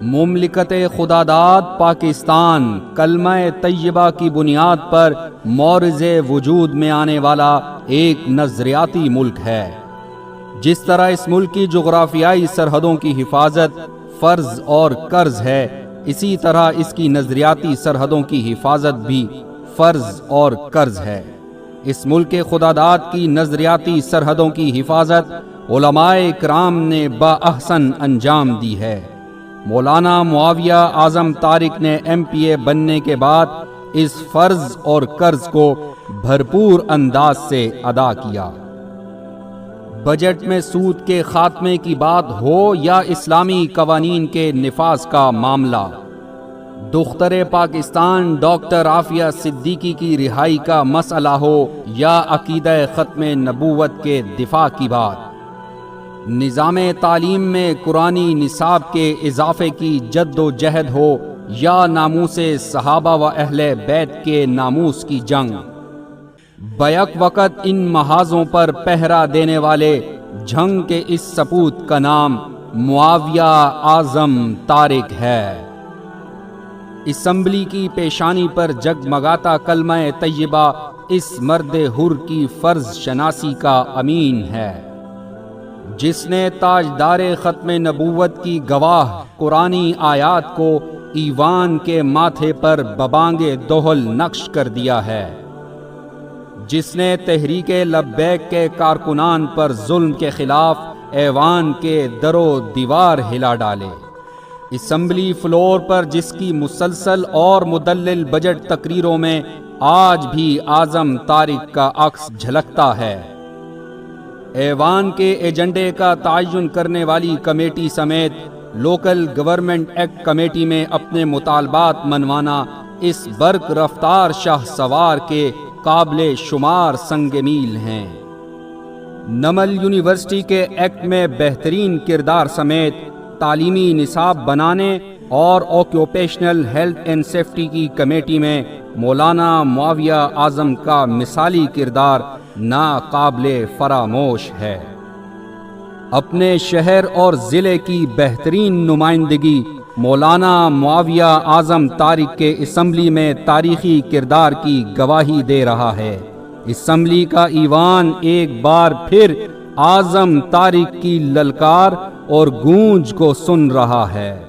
مملکت خداداد پاکستان کلمہ طیبہ کی بنیاد پر مورز وجود میں آنے والا ایک نظریاتی ملک ہے۔ جس طرح اس ملک کی جغرافیائی سرحدوں کی حفاظت فرض اور قرض ہے، اسی طرح اس کی نظریاتی سرحدوں کی حفاظت بھی فرض اور قرض ہے۔ اس ملک خداداد کی نظریاتی سرحدوں کی حفاظت علماء کرام نے باحسن انجام دی ہے۔ مولانا معاویہ اعظم طارق نے MPA بننے کے بعد اس فرض اور قرض کو بھرپور انداز سے ادا کیا۔ بجٹ میں سود کے خاتمے کی بات ہو یا اسلامی قوانین کے نفاذ کا معاملہ، دختر پاکستان ڈاکٹر عافیہ صدیقی کی رہائی کا مسئلہ ہو یا عقیدہ ختم نبوت کے دفاع کی بات، نظام تعلیم میں قرآنی نصاب کے اضافے کی جد و جہد ہو یا ناموس صحابہ و اہل بیت کے ناموس کی جنگ، بیک وقت ان محاذوں پر پہرا دینے والے جنگ کے اس سپوت کا نام معاویہ اعظم طارق ہے۔ اسمبلی کی پیشانی پر جگمگاتا کلمہ طیبہ اس مرد حر کی فرض شناسی کا امین ہے، جس نے تاجدار ختم نبوت کی گواہ قرآنی آیات کو ایوان کے ماتھے پر ببانگ دوہل نقش کر دیا ہے، جس نے تحریک لبیک کے کارکنان پر ظلم کے خلاف ایوان کے در و دیوار ہلا ڈالے، اسمبلی فلور پر جس کی مسلسل اور مدلل بجٹ تقریروں میں آج بھی اعظم طارق کا عکس جھلکتا ہے، ایوان کے ایجنڈے کا تعین کرنے والی کمیٹی سمیت لوکل گورنمنٹ ایکٹ کمیٹی میں اپنے مطالبات منوانا اس برق رفتار شاہ سوار کے قابل شمار سنگ میل ہیں۔ نمل یونیورسٹی کے ایکٹ میں بہترین کردار سمیت تعلیمی نصاب بنانے اور آکیوپیشنل ہیلتھ اینڈ سیفٹی کی کمیٹی میں مولانا معاویہ اعظم کا مثالی کردار ناقابل فراموش ہے۔ اپنے شہر اور ضلع کی بہترین نمائندگی مولانا معاویہ اعظم طارق کے اسمبلی میں تاریخی کردار کی گواہی دے رہا ہے۔ اسمبلی کا ایوان ایک بار پھر اعظم طارق کی للکار اور گونج کو سن رہا ہے۔